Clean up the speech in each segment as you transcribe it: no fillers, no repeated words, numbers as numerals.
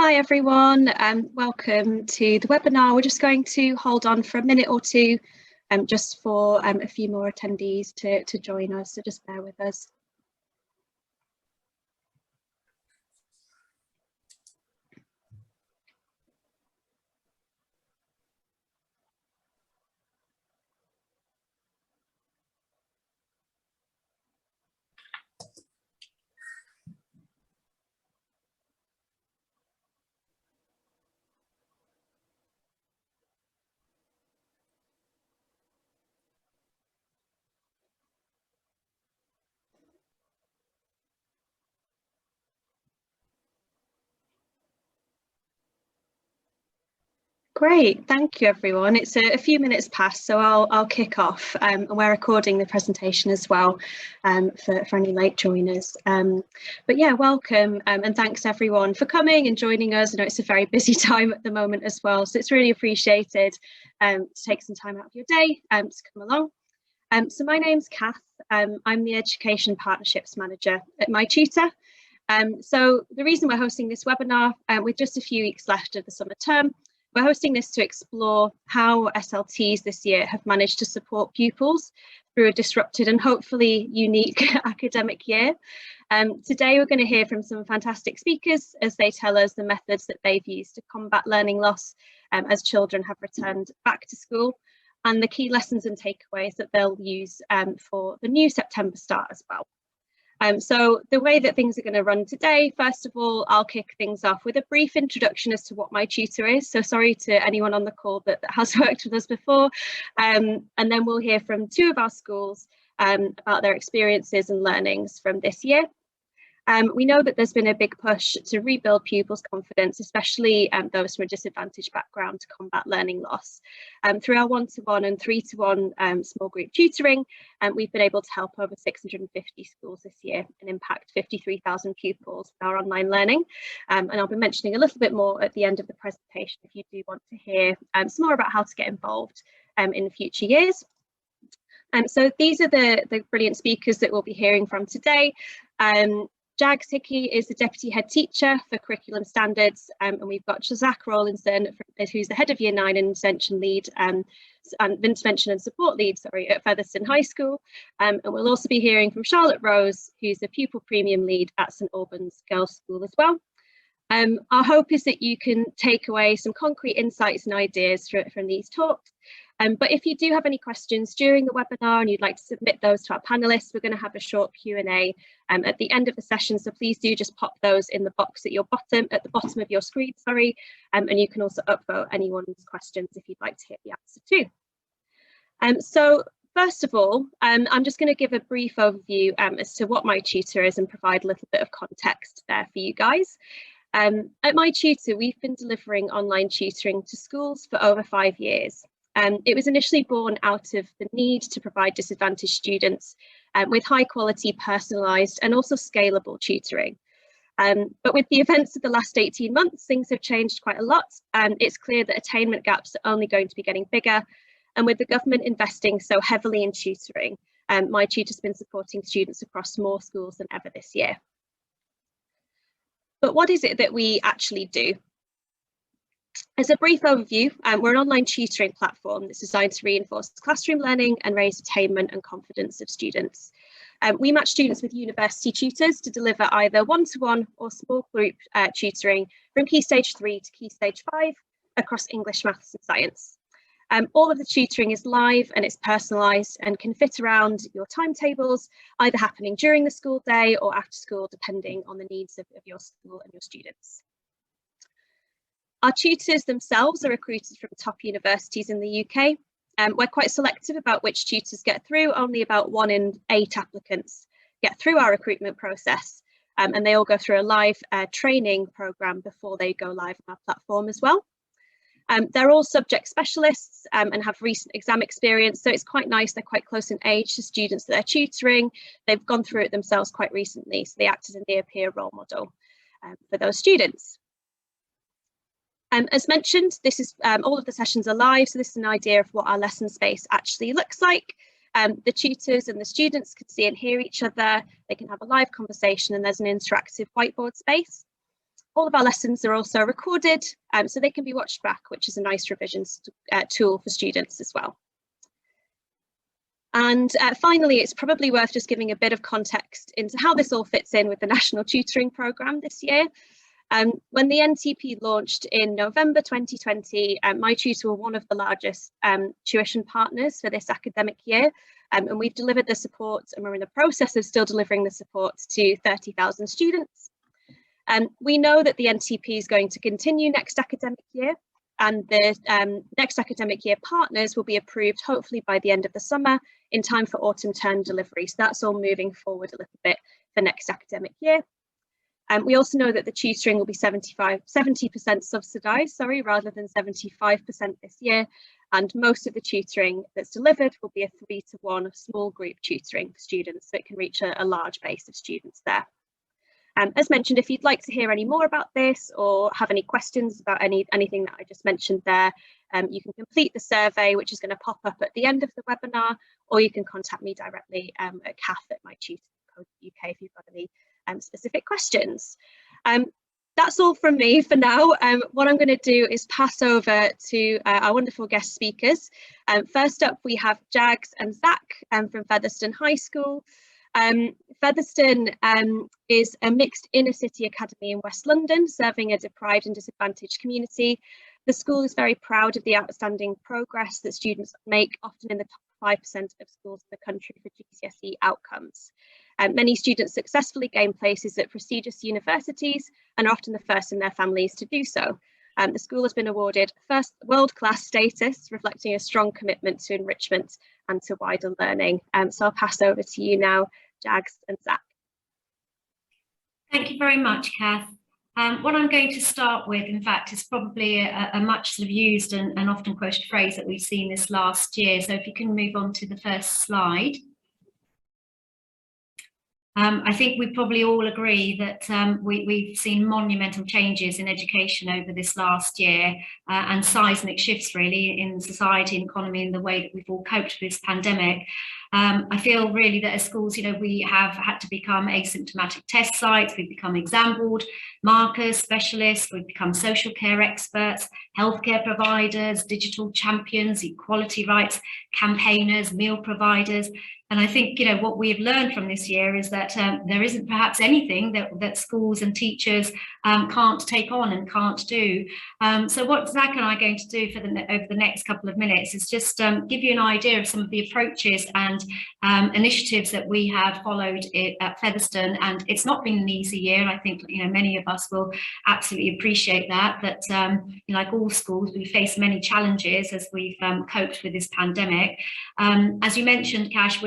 Hi everyone, welcome to the webinar. We're just going to hold on for a minute or two just for a few more attendees to join us, so just bear with us. Great, thank you everyone. It's a few minutes past, so I'll kick off, and we're recording the presentation as well for any late joiners. But yeah, welcome and thanks everyone for coming and joining us. I know it's a very busy time at the moment as well, so it's really appreciated to take some time out of your day to come along. So my name's Kath. I'm the Education Partnerships Manager at MyTutor. So the reason we're hosting this webinar with just a few weeks left of the summer term, we're hosting this to explore how SLTs this year have managed to support pupils through a disrupted and hopefully unique academic year. Today we're going to hear from some fantastic speakers as they tell us the methods that they've used to combat learning loss as children have returned back to school, and the key lessons and takeaways that they'll use for the new September start as well. So the way that things are going to run today, first of all, I'll kick things off with a brief introduction as to what MyTutor is. So sorry to anyone on the call that has worked with us before. And then we'll hear from two of our schools about their experiences and learnings from this year. We know that there's been a big push to rebuild pupils' confidence, especially those from a disadvantaged background, to combat learning loss. Through our one-to-one and three-to-one small group tutoring, we've been able to help over 650 schools this year and impact 53,000 pupils with our online learning. And I'll be mentioning a little bit more at the end of the presentation if you do want to hear some more about how to get involved in future years. So these are the brilliant speakers that we'll be hearing from today. Jags Hickey is the Deputy Head Teacher for Curriculum Standards, and we've got Rawlinson, who's the Head of Year 9 and Intervention Lead and Intervention and Support Lead, at Featherstone High School. And we'll also be hearing from Charlotte Rose, who's the Pupil Premium Lead at Albans Girls School as well. Our hope is that you can take away some concrete insights and ideas from these talks. But if you do have any questions during the webinar and you'd like to submit those to our panelists, we're going to have a short Q&A at the end of the session. So please do just pop those in the box at the bottom of your screen, and you can also upvote anyone's questions if you'd like to hear the answer too. So first of all, I'm just going to give a brief overview as to what MyTutor is and provide a little bit of context there for you guys. At MyTutor, we've been delivering online tutoring to schools for over 5 years. It was initially born out of the need to provide disadvantaged students with high quality, personalised and also scalable tutoring. But with the events of the last 18 months, things have changed quite a lot. It's clear that attainment gaps are only going to be getting bigger. And with the government investing so heavily in tutoring, MyTutor's been supporting students across more schools than ever this year. But what is it that we actually do? As a brief overview, we're an online tutoring platform that's designed to reinforce classroom learning and raise attainment and confidence of students. We match students with university tutors to deliver either one-to-one or small group tutoring from Key Stage 3 to Key Stage 5 across English, Maths and Science. All of the tutoring is live and it's personalised and can fit around your timetables, either happening during the school day or after school, depending on the needs of your school and your students. Our tutors themselves are recruited from top universities in the UK. We're quite selective about which tutors get through. Only about 1 in 8 applicants get through our recruitment process, and they all go through a live training programme before they go live on our platform as well. They're all subject specialists and have recent exam experience, so it's quite nice. They're quite close in age to students that they're tutoring. They've gone through it themselves quite recently, so they act as a near-peer role model for those students. As mentioned, this is all of the sessions are live, so this is an idea of what our lesson space actually looks like. The tutors and the students can see and hear each other. They can have a live conversation, and there's an interactive whiteboard space. All of our lessons are also recorded, so they can be watched back, which is a nice revision tool for students as well. And finally, it's probably worth just giving a bit of context into how this all fits in with the National Tutoring Programme this year. When the NTP launched in November 2020, MyTutor were one of the largest tuition partners for this academic year, and we've delivered the support, and we're in the process of still delivering the support to 30,000 students. We know that the NTP is going to continue next academic year, and the next academic year partners will be approved hopefully by the end of the summer in time for autumn term delivery. So that's all moving forward a little bit for next academic year. We also know that the tutoring will be 70% subsidised, rather than 75% this year. And most of the tutoring that's delivered will be a 3-to-1 small group tutoring for students, so it can reach a large base of students there. As mentioned, if you'd like to hear any more about this or have any questions about anything that I just mentioned there, you can complete the survey, which is going to pop up at the end of the webinar, or you can contact me directly at kath@mytutor.co.uk if you've got any specific questions. That's all from me for now. What I'm going to do is pass over to our wonderful guest speakers. First up, we have Jags and Zach from Featherstone High School. Featherstone is a mixed inner city academy in West London, serving a deprived and disadvantaged community. The school is very proud of the outstanding progress that students make, often in the top 5% of schools in the country for GCSE outcomes. Many students successfully gain places at prestigious universities and are often the first in their families to do so. The school has been awarded first world-class status, reflecting a strong commitment to enrichment and to wider learning. So I'll pass over to you now, Jags and Zach. Thank you very much, Kath. What I'm going to start with, in fact, is probably a much sort of used and often quoted phrase that we've seen this last year. So if you can move on to the first slide. I think we probably all agree that we've seen monumental changes in education over this last year and seismic shifts really in society and economy and the way that we've all coped with this pandemic. I feel really that as schools, we have had to become asymptomatic test sites, we've become exam board markers, specialists, we've become social care experts, healthcare providers, digital champions, equality rights campaigners, meal providers. And I think, what we have learned from this year is that there isn't perhaps anything that schools and teachers can't take on and can't do. So what Zach and I are going to do over the next couple of minutes is just give you an idea of some of the approaches and initiatives that we have followed at Featherstone. And it's not been an easy year. I think, many of us will absolutely appreciate that. But like all schools, we face many challenges as we've coped with this pandemic. As you mentioned, Kath,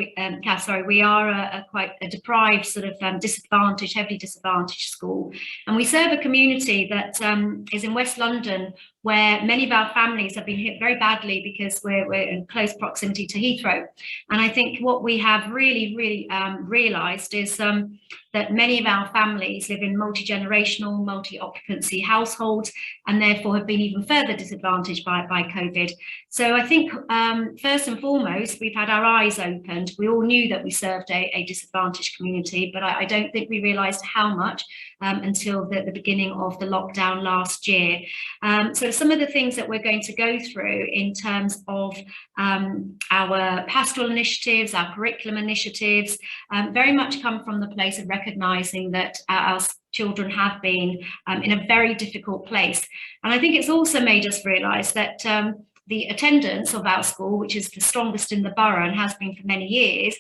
we are quite a deprived, sort of disadvantaged, heavily disadvantaged school, and we serve a community that is in West London, where many of our families have been hit very badly because we're in close proximity to Heathrow. And I think what we have really realised is that many of our families live in multi-generational, multi-occupancy households, and therefore have been even further disadvantaged by COVID. So I think first and foremost, we've had our eyes opened. We all knew that we served a disadvantaged community, but I don't think we realised how much until the beginning of the lockdown last year. So some of the things that we're going to go through in terms of our pastoral initiatives, our curriculum initiatives, very much come from the place of recognising that our children have been in a very difficult place. And I think it's also made us realise that the attendance of our school, which is the strongest in the borough and has been for many years,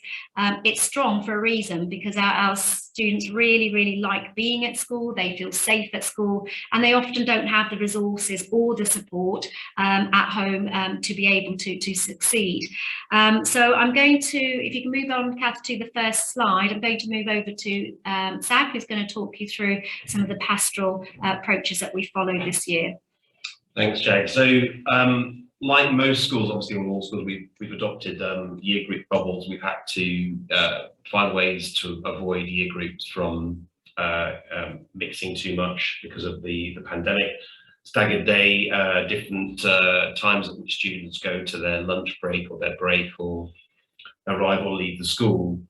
it's strong for a reason, because our students really like being at school, they feel safe at school, and they often don't have the resources or the support at home to be able to succeed. So I'm going to, if you can move on, Kath, to the first slide, I'm going to move over to Zach, who's going to talk you through some of the pastoral approaches that we followed this year. Thanks, Jag. So like most schools, obviously in all schools, we've adopted year group bubbles. We've had to find ways to avoid year groups from mixing too much because of the pandemic. Staggered day, different times at which students go to their lunch break or their break or arrive or leave the school.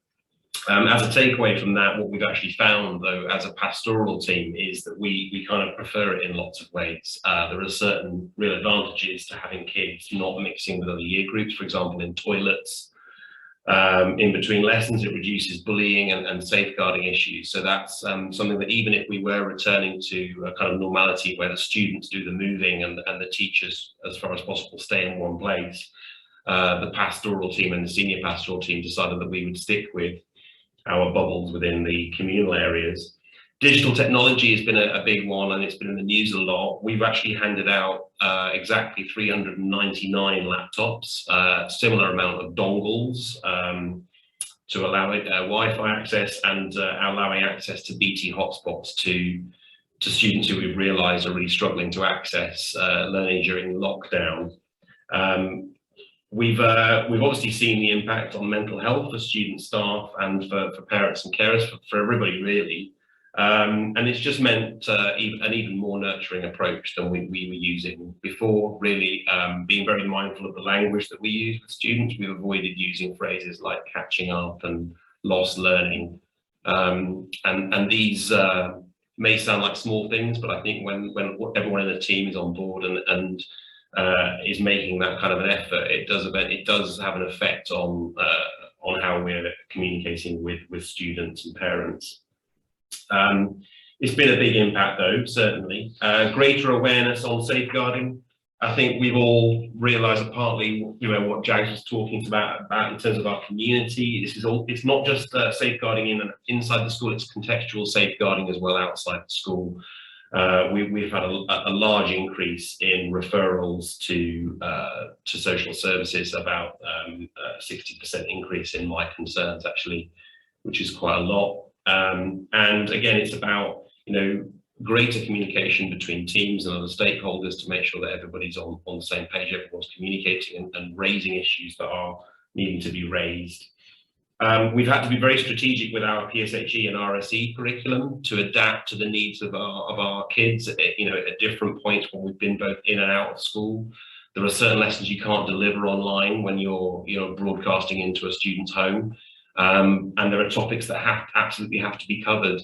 As a takeaway from that, what we've actually found, though, as a pastoral team, is that we kind of prefer it in lots of ways. There are certain real advantages to having kids not mixing with other year groups, for example, in toilets. In between lessons, it reduces bullying and safeguarding issues. So that's something that even if we were returning to a kind of normality where the students do the moving and the teachers, as far as possible, stay in one place, the pastoral team and the senior pastoral team decided that we would stick with our bubbles within the communal areas. Digital technology has been a big one, and it's been in the news a lot. We've actually handed out exactly 399 laptops, similar amount of dongles to allow Wi-Fi access, and allowing access to BT hotspots to students who we've realised are really struggling to access learning during lockdown. We've obviously seen the impact on mental health for student, staff, and for parents and carers, for everybody really. And it's just meant an even more nurturing approach than we were using before, really, being very mindful of the language that we use with students. We've avoided using phrases like catching up and lost learning. And these may sound like small things, but I think when everyone in the team is on board and is making that kind of an effort, it does have an effect on how we're communicating with students and parents. It's been a big impact, though, certainly. Greater awareness on safeguarding. I think we've all realised that partly, what Jags was talking about in terms of our community. It's not just safeguarding inside the school; it's contextual safeguarding as well outside the school. We've had a large increase in referrals to social services, about 60% increase in my concerns, actually, which is quite a lot. And again, it's about greater communication between teams and other stakeholders to make sure that everybody's on the same page, everyone's communicating and raising issues that are needing to be raised. We've had to be very strategic with our PSHE and RSE curriculum to adapt to the needs of our kids at different points when we've been both in and out of school. There are certain lessons you can't deliver online when you're broadcasting into a student's home. And there are topics that absolutely have to be covered.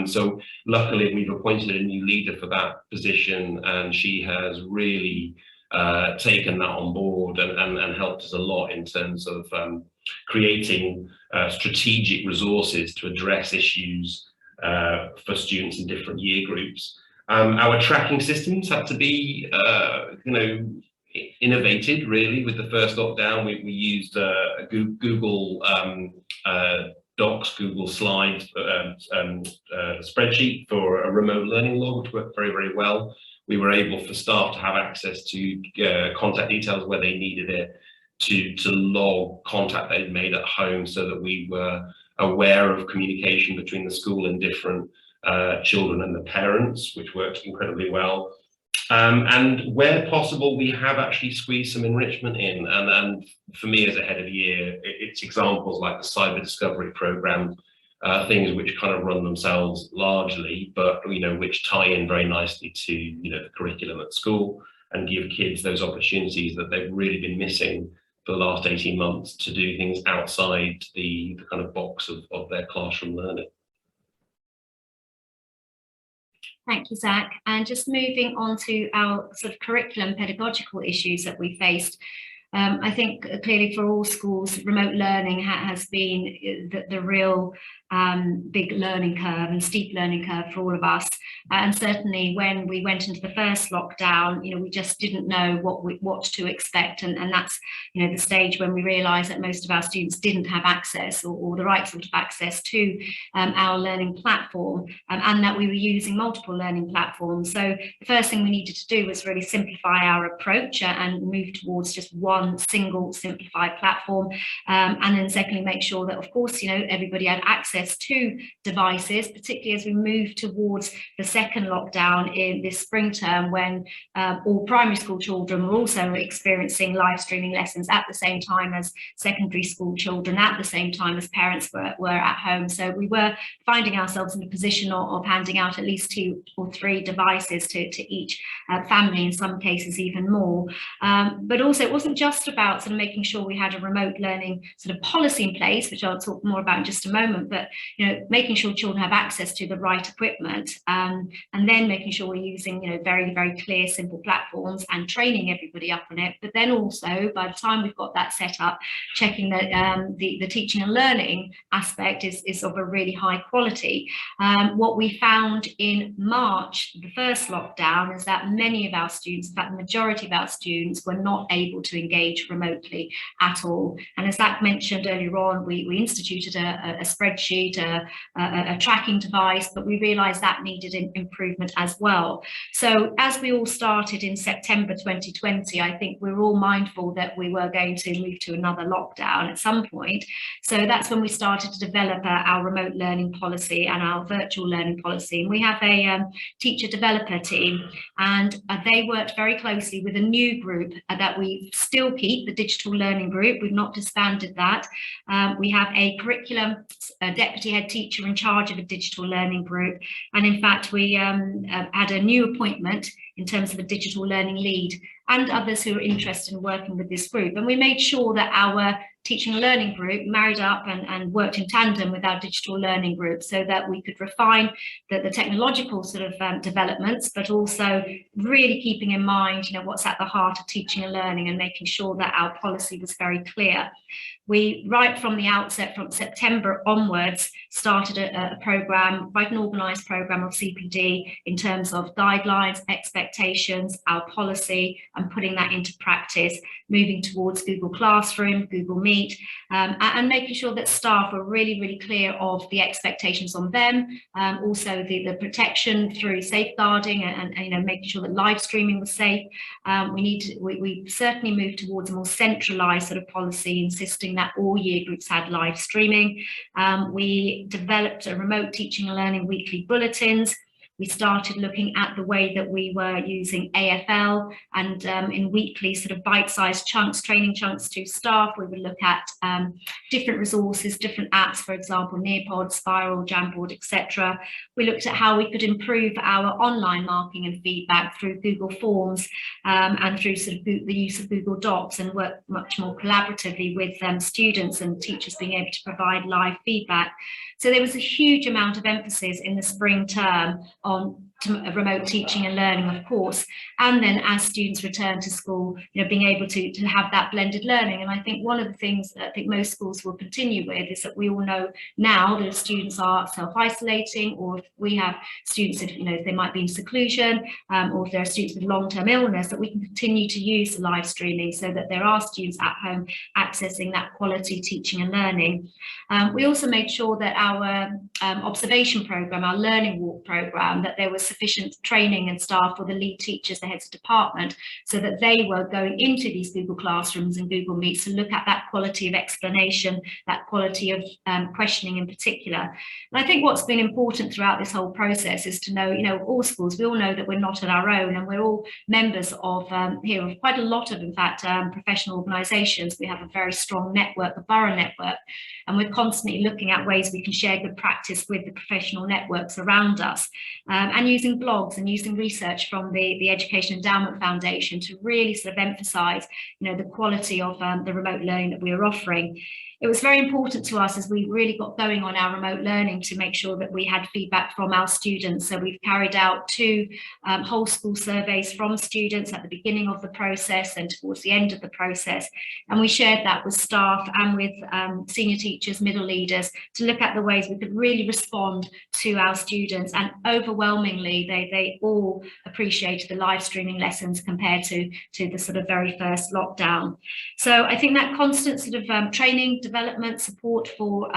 So luckily we've appointed a new leader for that position, and she has really taken that on board and helped us a lot in terms of creating strategic resources to address issues for students in different year groups. Our tracking systems had to be innovated, really. With the first lockdown, we used a Google Docs, Google Slides spreadsheet for a remote learning log, which worked very, very well. We were able for staff to have access to contact details where they needed it, to log contact they'd made at home, so that we were aware of communication between the school and different children and the parents, which worked incredibly well. And where possible, we have actually squeezed some enrichment in. And for me as a head of year, it's examples like the cyber discovery program, things which kind of run themselves largely, but which tie in very nicely to the curriculum at school and give kids those opportunities that they've really been missing for the last 18 months to do things outside the kind of box of their classroom learning. Thank you, Zach. And just moving on to our sort of curriculum pedagogical issues that we faced. I think clearly for all schools, remote learning has been the real big learning curve and steep learning curve for all of us. And certainly when we went into the first lockdown, we just didn't know what to expect. And that's, the stage when we realized that most of our students didn't have access or the right sort of access to our learning platform, and that we were using multiple learning platforms. So the first thing we needed to do was really simplify our approach and move towards just one single simplified platform. And then secondly, make sure that, of course, everybody had access to devices, particularly as we move towards the second lockdown in this spring term, when all primary school children were also experiencing live streaming lessons at the same time as secondary school children, at the same time as parents were at home. So we were finding ourselves in the position of handing out at least 2 or 3 devices to each family, in some cases even more. But also, it wasn't just just about sort of making sure we had a remote learning sort of policy in place, which I'll talk more about in just a moment, but making sure children have access to the right equipment, and then making sure we're using very, very clear, simple platforms and training everybody up on it. But then also, by the time we've got that set up, checking that the teaching and learning aspect is of a really high quality. What we found in March, the first lockdown, is that many of our students, in fact the majority of our students, were not able to engage remotely at all. And as Zach mentioned earlier on, we instituted a spreadsheet, a tracking device, but we realized that needed improvement as well. So as we all started in September 2020, I think we were all mindful that we were going to move to another lockdown at some point. So that's when we started to develop our remote learning policy and our virtual learning policy. And we have a teacher developer team, and they worked very closely with a new group that we still keep, the digital learning group. We've not disbanded that. We have a curriculum deputy head teacher in charge of a digital learning group. And in fact, we had a new appointment in terms of a digital learning lead and others who are interested in working with this group. And we made sure that our teaching and learning group married up and worked in tandem with our digital learning group, so that we could refine the technological sort of developments, but also really keeping in mind, what's at the heart of teaching and learning, and making sure that our policy was very clear. We, right from the outset, from September onwards, started a program, quite an organised program of CPD in terms of guidelines, expectations, our policy, and putting that into practice, moving towards Google Classroom, Google Meet, and making sure that staff were really, really clear of the expectations on them, also the protection through safeguarding and making sure that live streaming was safe. We certainly moved towards a more centralised sort of policy, insisting that all year groups had live streaming. We developed a remote teaching and learning weekly bulletins. We started looking at the way that we were using AFL, and in weekly sort of bite-sized chunks, training chunks to staff. We would look at different resources, different apps, for example, Nearpod, Spiral, Jamboard, etc. We looked at how we could improve our online marking and feedback through Google Forms and through sort of the use of Google Docs, and work much more collaboratively with students and teachers being able to provide live feedback. So there was a huge amount of emphasis in the spring term on remote teaching and learning, of course, and then as students return to school, being able to have that blended learning. And I think one of the things that I think most schools will continue with is that we all know now that if students are self-isolating, or if we have students, if they might be in seclusion, or if there are students with long-term illness, that we can continue to use the live streaming so that there are students at home accessing that quality teaching and learning. We also made sure that our observation program, our learning walk program, that there was sufficient training and staff for the lead teachers, the heads of department, so that they were going into these Google Classrooms and Google Meets to look at that quality of explanation, that quality of questioning in particular. And I think what's been important throughout this whole process is to know, all schools, we all know that we're not on our own, and we're all members of here of quite a lot of, in fact, professional organisations. We have a very strong network, the borough network, and we're constantly looking at ways we can share good practice with the professional networks around us, and using blogs and using research from the Education Endowment Foundation to really sort of emphasise, the quality of the remote learning that we are offering. It was very important to us as we really got going on our remote learning to make sure that we had feedback from our students. So we've carried out 2 whole school surveys from students at the beginning of the process and towards the end of the process. And we shared that with staff and with senior teachers, middle leaders, to look at the ways we could really respond to our students. And overwhelmingly, they all appreciated the live streaming lessons compared to the sort of very first lockdown. So I think that constant sort of training, development, support for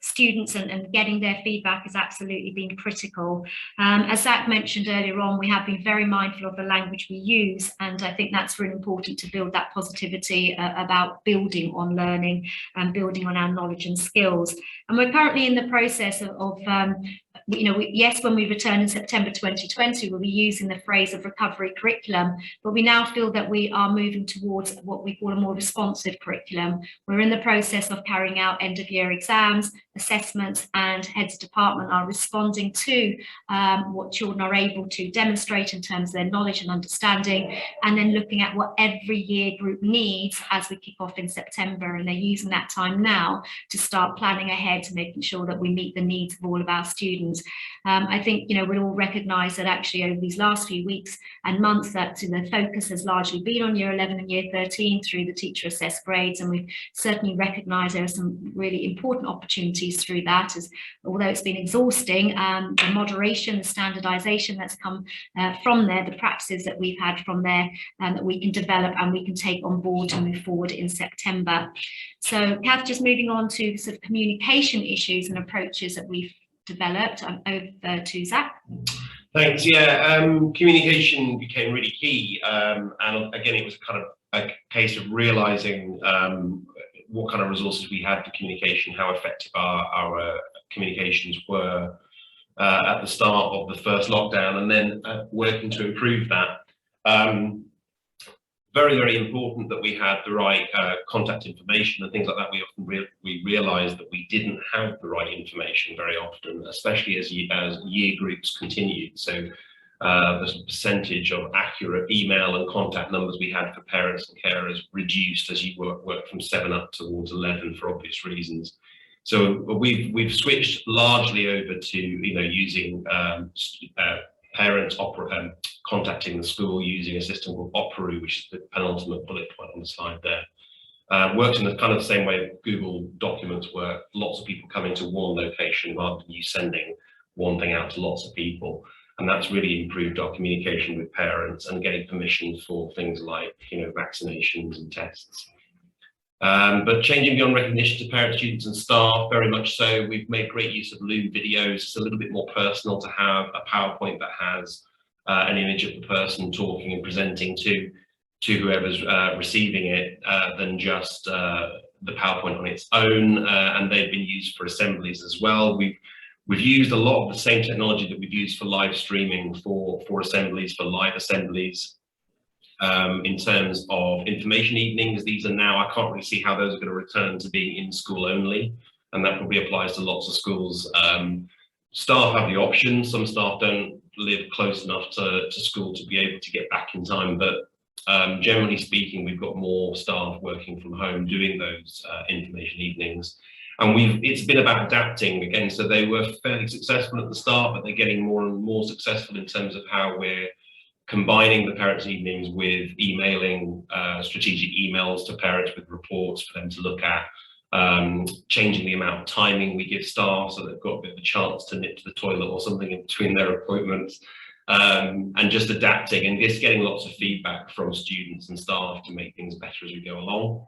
students and getting their feedback has absolutely been critical. As Zach mentioned earlier on, we have been very mindful of the language we use, and I think that's really important to build that positivity about building on learning and building on our knowledge and skills. And we're currently in the process of yes, when we return in September 2020, we'll be using the phrase of recovery curriculum, but we now feel that we are moving towards what we call a more responsive curriculum. We're in the process of carrying out end-of-year exams, assessments and heads of department are responding to what children are able to demonstrate in terms of their knowledge and understanding, and then looking at what every year group needs as we kick off in September. And they're using that time now to start planning ahead to making sure that we meet the needs of all of our students. I think, you know, we'll all recognise that actually over these last few weeks and months that the focus has largely been on year 11 and year 13 through the teacher assessed grades, and we've certainly recognised there are some really important opportunities through that, as although it's been exhausting, the moderation, the standardisation that's come from there, the practices that we've had from there, that we can develop and we can take on board to move forward in September. So Kath, just moving on to sort of communication issues and approaches that we've developed, over to Zach. Thanks. Yeah, communication became really key, and again, it was kind of a case of realising what kind of resources we had for communication, how effective our communications were at the start of the first lockdown, and then working to improve that. Very, very important that we had the right contact information and things like that. We realised that we didn't have the right information very often, especially as year groups continued. So the percentage of accurate email and contact numbers we had for parents and carers reduced as you work from 7 up towards 11 for obvious reasons. So we've switched largely over to using parents contacting the school using a system called Operu, which is the penultimate bullet point on the slide there. Works in the kind of the same way Google Documents work. Lots of people coming to one location rather than you sending one thing out to lots of people. And that's really improved our communication with parents and getting permission for things like, vaccinations and tests. But changing beyond recognition to parents, students and staff, very much so. We've made great use of Loom videos. It's a little bit more personal to have a PowerPoint that has an image of the person talking and presenting to whoever's receiving it than just the PowerPoint on its own. And they've been used for assemblies as well. We've used a lot of the same technology that we've used for live streaming for assemblies, for live assemblies. In terms of information evenings, these are now, I can't really see how those are going to return to being in school only, and that probably applies to lots of schools. Staff have the option. Some staff don't live close enough to school to be able to get back in time, but generally speaking, we've got more staff working from home doing those information evenings. And it's been about adapting again. So they were fairly successful at the start, but they're getting more and more successful in terms of how we're combining the parents' evenings with emailing strategic emails to parents with reports for them to look at, changing the amount of timing we give staff so they've got a bit of a chance to nip to the toilet or something in between their appointments, and just adapting and just getting lots of feedback from students and staff to make things better as we go along.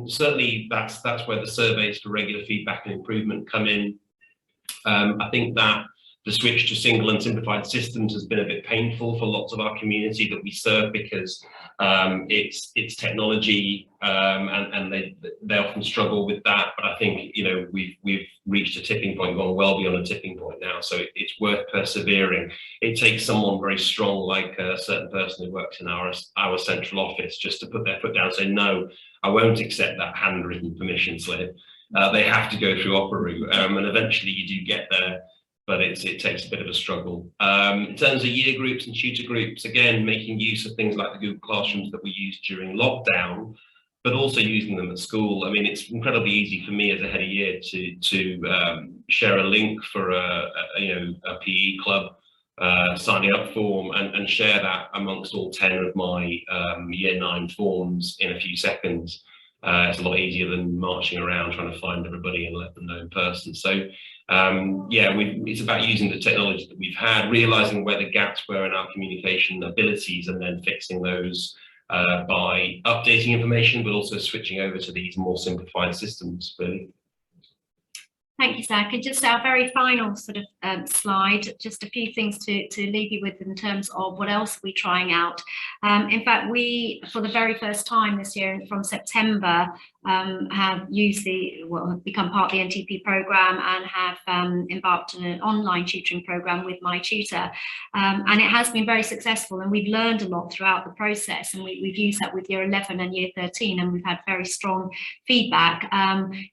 Certainly that's where the surveys for regular feedback and improvement come in. I think that the switch to single and simplified systems has been a bit painful for lots of our community that we serve, because it's technology, and they often struggle with that. But I think we've reached a tipping point, gone well beyond a tipping point now. So it's worth persevering. It takes someone very strong, like a certain person who works in our central office, just to put their foot down and say, no, I won't accept that handwritten permission slip. They have to go through Operu, and eventually you do get there. But it takes a bit of a struggle. In terms of year groups and tutor groups, again, making use of things like the Google Classrooms that we used during lockdown, but also using them at school. I mean, it's incredibly easy for me as a head of year to share a link for a PE club signing up form and share that amongst all 10 of my year 9 forms in a few seconds. It's a lot easier than marching around trying to find everybody and let them know in person. So it's about using the technology that we've had, realizing where the gaps were in our communication abilities, and then fixing those by updating information, but also switching over to these more simplified systems, really. Thank you, Zach. And just our very final sort of slide, just a few things to leave you with in terms of what else we're trying out. In fact, we, for the very first time this year, from September, have become part of the NTP programme and have embarked on an online tutoring programme with MyTutor. And it has been very successful, and we've learned a lot throughout the process, and we've used that with year 11 and year 13, and we've had very strong feedback.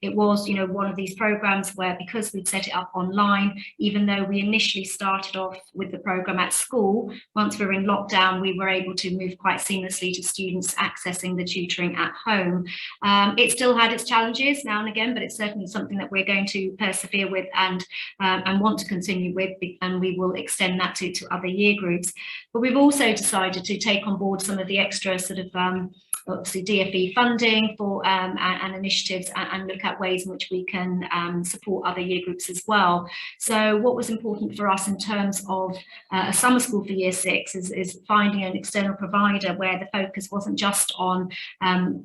It was, one of these programmes where, because we'd set it up online, even though we initially started off with the programme at school, once we were in lockdown, we were able to move quite seamlessly to students accessing the tutoring at home. It still had its challenges now and again, but it's certainly something that we're going to persevere with and want to continue with, and we will extend that to other year groups. But we've also decided to take on board some of the extra sort of obviously DFE funding for and initiatives, and look at ways in which we can support other year groups as well. So what was important for us in terms of a summer school for year 6 is finding an external provider where the focus wasn't just on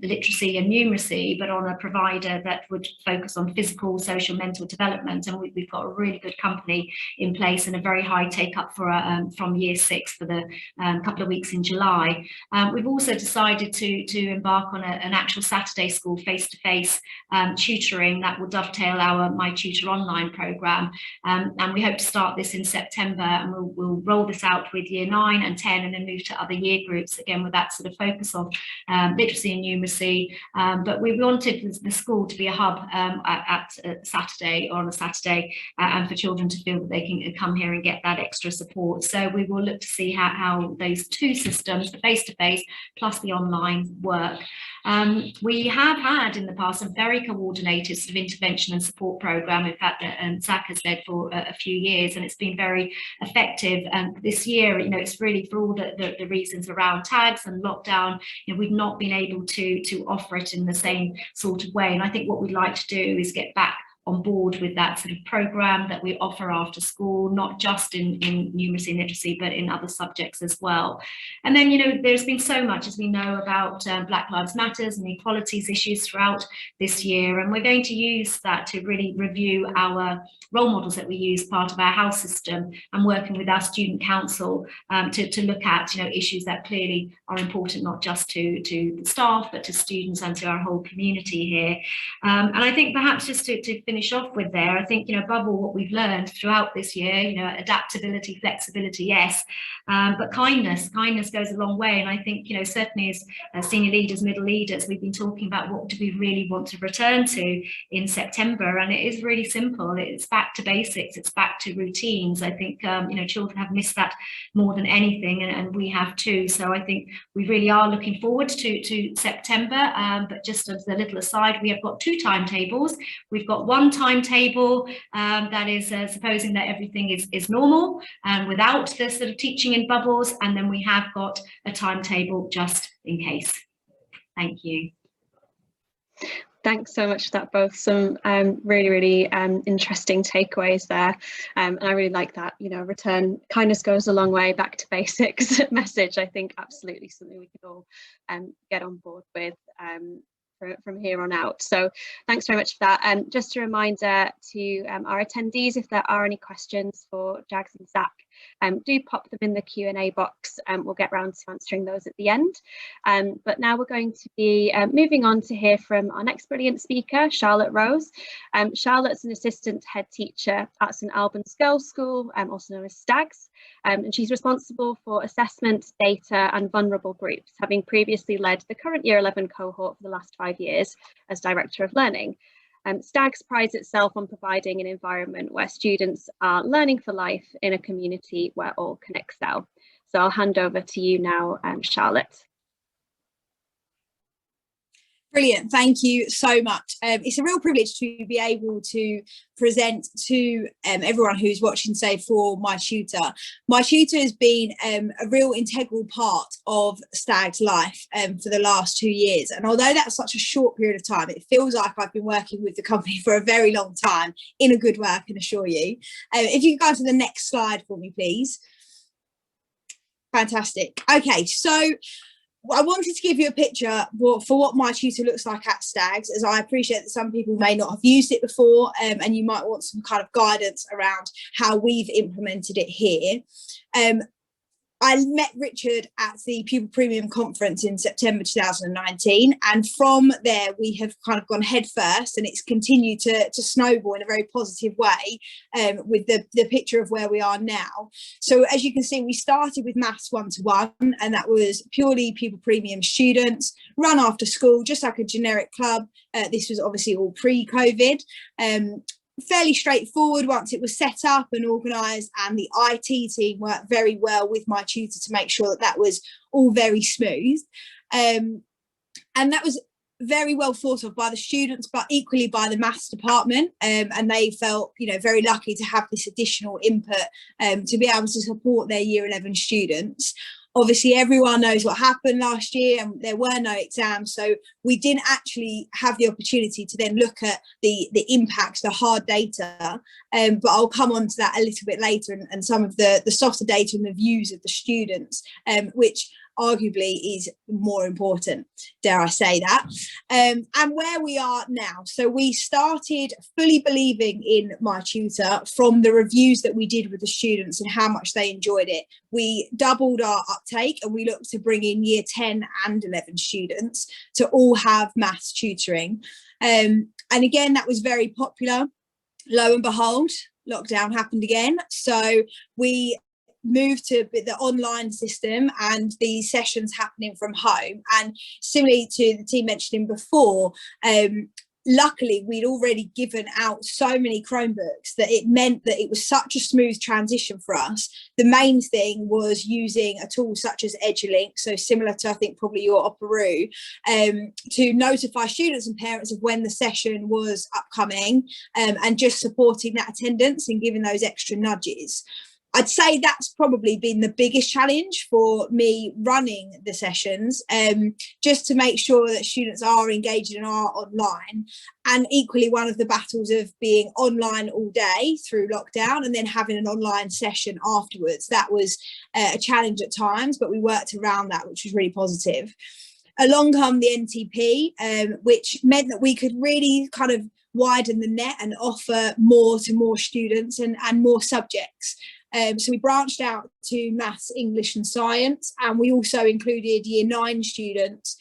literacy and numeracy, but on a provider that would focus on physical, social, mental development. And we've got a really good company in place and a very high take up for from year 6 for the couple of weeks in July. We've also decided to embark on an actual Saturday school face-to-face tutoring that will dovetail our MyTutor online programme, and we hope to start this in September, and we'll roll this out with year 9 and 10, and then move to other year groups, again with that sort of focus on literacy and numeracy. But we wanted the school to be a hub at Saturday, or on a Saturday, and for children to feel that they can come here and get that extra support. So we will look to see how those two systems, the face-to-face plus the online, work. We have had in the past a very coordinated sort of intervention and support programme, in fact, that Zach has led for a few years, and it's been very effective. And this year, it's really for all the reasons around tags and lockdown, we've not been able to offer it in the same sort of way. And I think what we'd like to do is get back on board with that sort of programme that we offer after school, not just in numeracy and literacy, but in other subjects as well. And then, there's been so much, as we know, about Black Lives Matters and equalities issues throughout this year, and we're going to use that to really review our role models that we use part of our house system, and working with our student council to look at issues that clearly are important, not just to the staff, but to students and to our whole community here. And I think perhaps just to finish off with there, I think above all what we've learned throughout this year, adaptability, flexibility, yes, but kindness goes a long way. And I think certainly as senior leaders, middle leaders, we've been talking about what do we really want to return to in September, and it is really simple. It's back to basics, it's back to routines. I think children have missed that more than anything, and we have too. So I think we really are looking forward to September, but just as a little aside, we have got 2 timetables. We've got one timetable that is supposing that everything is normal and without the sort of teaching in bubbles, and then we have got a timetable just in case. Thank you. Thanks so much for that, both. Some really interesting takeaways there, and I really like that return, kindness goes a long way, back to basics message. I think absolutely something we could all get on board with from here on out. So thanks very much for that. Just a reminder to our attendees, if there are any questions for Jags and Zach, do pop them in the Q&A box, and we'll get round to answering those at the end. But now we're going to be moving on to hear from our next brilliant speaker, Charlotte Rose. Charlotte's an assistant head teacher at St Albans Girls School, also known as Stags, and she's responsible for assessment, data and vulnerable groups, having previously led the current Year 11 cohort for the last 5 years as Director of Learning. Stags prides itself on providing an environment where students are learning for life in a community where all can excel. So I'll hand over to you now, Charlotte. Brilliant, thank you so much. It's a real privilege to be able to present to everyone who's watching today for MyTutor. MyTutor has been a real integral part of Stag's life for the last 2 years. And although that's such a short period of time, it feels like I've been working with the company for a very long time, in a good way, I can assure you. If you can go to the next slide for me, please. Fantastic. Okay, so I wanted to give you a picture for what MyTutor looks like at Stags, as I appreciate that some people may not have used it before, and you might want some kind of guidance around how we've implemented it here. I met Richard at the Pupil Premium Conference in September 2019, and from there we have kind of gone head first, and it's continued to snowball in a very positive way, with the picture of where we are now. So as you can see, we started with Maths 1-to-1, and that was purely Pupil Premium students, run after school, just like a generic club. This was obviously all pre-COVID. Fairly straightforward once it was set up and organised, and the IT team worked very well with MyTutor to make sure that that was all very smooth, and that was very well thought of by the students, but equally by the maths department, and they felt, you know, very lucky to have this additional input to be able to support their year 11 students. Obviously, everyone knows what happened last year, and there were no exams, so we didn't actually have the opportunity to then look at the impacts, the hard data, but I'll come on to that a little bit later, and some of the softer data and the views of the students, which arguably is more important, dare I say that. And where we are now, so we started fully believing in MyTutor from the reviews that we did with the students and how much they enjoyed it. We doubled our uptake, and we looked to bring in year 10 and 11 students to all have maths tutoring, and again that was very popular. Lo and behold, lockdown happened again, so we moved to the online system and the sessions happening from home. And similarly to the team mentioning before, luckily we'd already given out so many Chromebooks that it meant that it was such a smooth transition for us. The main thing was using a tool such as EduLink, so similar to I think probably your Operoo, to notify students and parents of when the session was upcoming, and just supporting that attendance and giving those extra nudges. I'd say that's probably been the biggest challenge for me running the sessions, just to make sure that students are engaged and are online. And equally, one of the battles of being online all day through lockdown and then having an online session afterwards. That was a challenge at times, but we worked around that, which was really positive. Along come the NTP, which meant that we could really kind of widen the net and offer more to more students and more subjects. So we branched out to maths, English and science, and we also included year 9 students,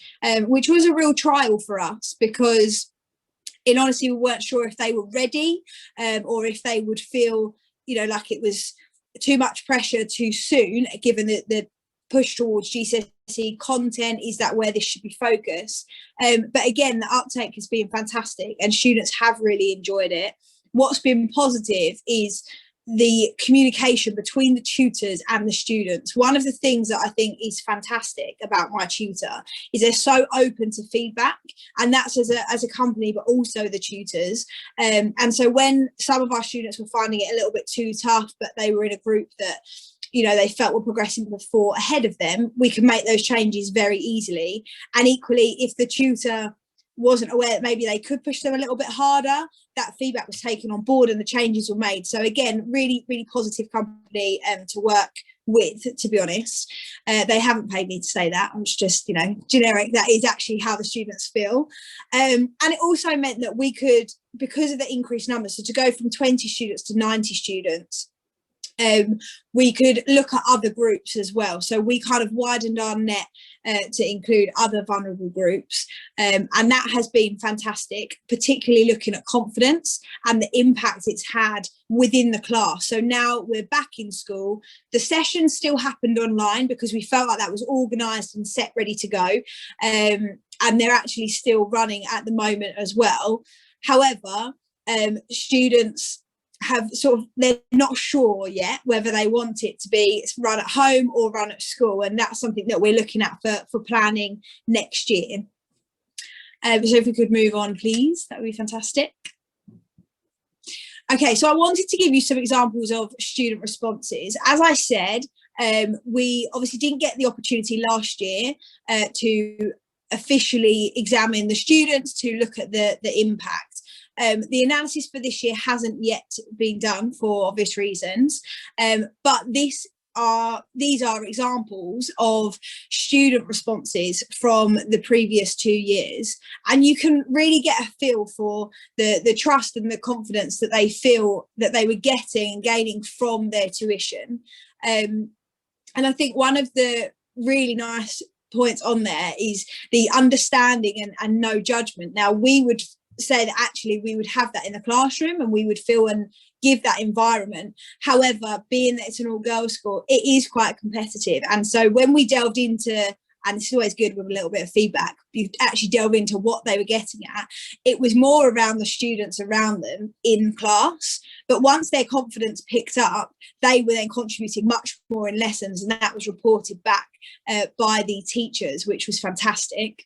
which was a real trial for us because in honesty we weren't sure if they were ready, or if they would feel, you know, like it was too much pressure too soon, given that the push towards GCSE content is that where this should be focused. But again, the uptake has been fantastic and students have really enjoyed it. What's been positive is the communication between the tutors and the students. One of the things that I think is fantastic about MyTutor is they're so open to feedback, and that's as a company, but also the tutors. And so when some of our students were finding it a little bit too tough, but they were in a group that, you know, they felt were progressing before ahead of them, we can make those changes very easily. And equally, if the tutor wasn't aware that maybe they could push them a little bit harder, that feedback was taken on board and the changes were made. So again, really, really positive company to work with, to be honest. They haven't paid me to say that. I'm just, you know, generic. That is actually how the students feel. And it also meant that we could, because of the increased numbers, so to go from 20 students to 90 students, we could look at other groups as well. So we kind of widened our net to include other vulnerable groups, and that has been fantastic, particularly looking at confidence and the impact it's had within the class. So now we're back in school. The session still happened online because we felt like that was organised and set, ready to go, and they're actually still running at the moment as well. However, students have sort of, they're not sure yet whether they want it to be run at home or run at school, and that's something that we're looking at for planning next year. So if we could move on, please, that would be fantastic. Okay, so I wanted to give you some examples of student responses. As I said, we obviously didn't get the opportunity last year to officially examine the students, to look at the impact. The analysis for this year hasn't yet been done for obvious reasons, but this these are examples of student responses from the previous 2 years, and you can really get a feel for the trust and the confidence that they feel that they were getting and gaining from their tuition. And I think one of the really nice points on there is the understanding and no judgment. Now, we would say that actually we would have that in the classroom and we would feel and give that environment. However, being that it's an all-girls school, it is quite competitive. And so when we delved into, and it's always good with a little bit of feedback, you actually delve into what they were getting at, it was more around the students around them in class. But once their confidence picked up, they were then contributing much more in lessons, and that was reported back by the teachers, which was fantastic.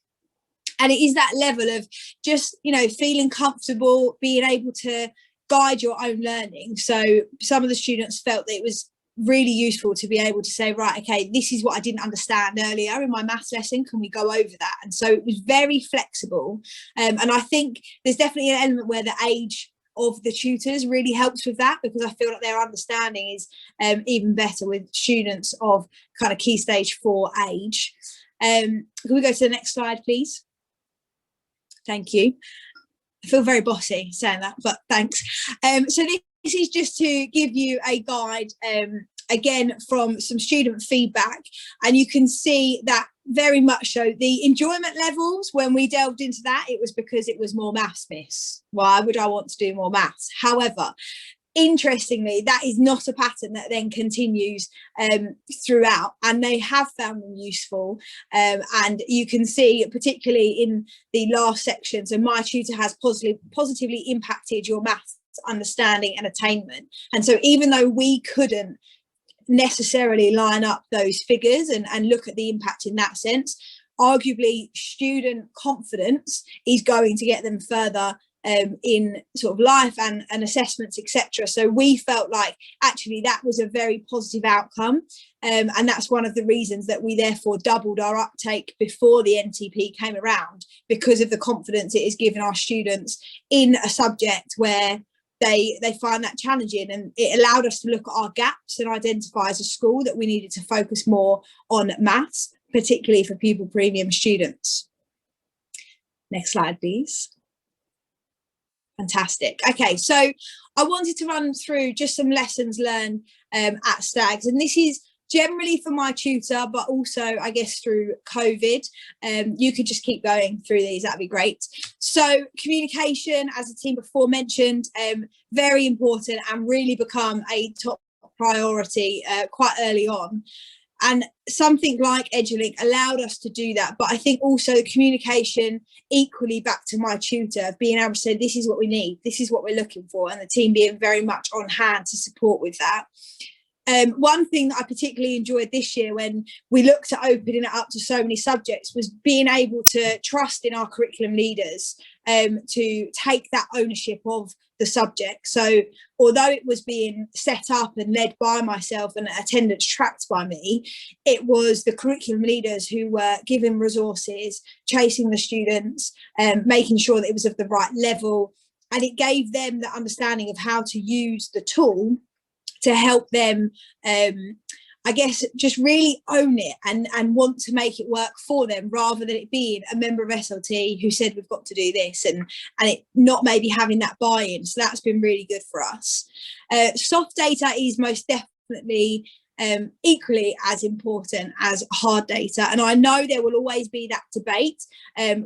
And it is that level of just, you know, feeling comfortable, being able to guide your own learning. So some of the students felt that it was really useful to be able to say, right, okay, this is what I didn't understand earlier in my maths lesson. Can we go over that? And so it was very flexible. And I think there's definitely an element where the age of the tutors really helps with that, because I feel like their understanding is even better with students of kind of key stage 4 age. Can we go to the next slide, please? Thank you. I feel very bossy saying that, but thanks. So this is just to give you a guide, again, from some student feedback, and you can see that very much so the enjoyment levels, when we delved into that, it was because it was more maths, miss. Why would I want to do more maths? However, interestingly, that is not a pattern that then continues throughout, and they have found them useful. And you can see, particularly in the last section, so MyTutor has positively impacted your maths understanding and attainment. And so even though we couldn't necessarily line up those figures and look at the impact in that sense, arguably student confidence is going to get them further in sort of life and assessments, etc. So we felt like actually that was a very positive outcome, and that's one of the reasons that we therefore doubled our uptake before the NTP came around, because of the confidence it has given our students in a subject where they find that challenging, and it allowed us to look at our gaps and identify as a school that we needed to focus more on maths, particularly for pupil premium students. Next slide, please. Fantastic. Okay, so I wanted to run through just some lessons learned at Stags, and this is generally for MyTutor, but also I guess through COVID. You could just keep going through these, that'd be great. So communication, as the team before mentioned, very important and really become a top priority quite early on. And something like EduLink allowed us to do that. But I think also communication equally back to MyTutor, being able to say, this is what we need, this is what we're looking for, and the team being very much on hand to support with that. One thing that I particularly enjoyed this year when we looked at opening it up to so many subjects was being able to trust in our curriculum leaders to take that ownership of the subject. So although it was being set up and led by myself and attendance tracked by me, it was the curriculum leaders who were giving resources, chasing the students, making sure that it was of the right level, and it gave them the understanding of how to use the tool to help them, I guess, just really own it and want to make it work for them, rather than it being a member of SLT who said we've got to do this, and it not maybe having that buy-in. So that's been really good for us. Soft data is most definitely equally as important as hard data, and I know there will always be that debate.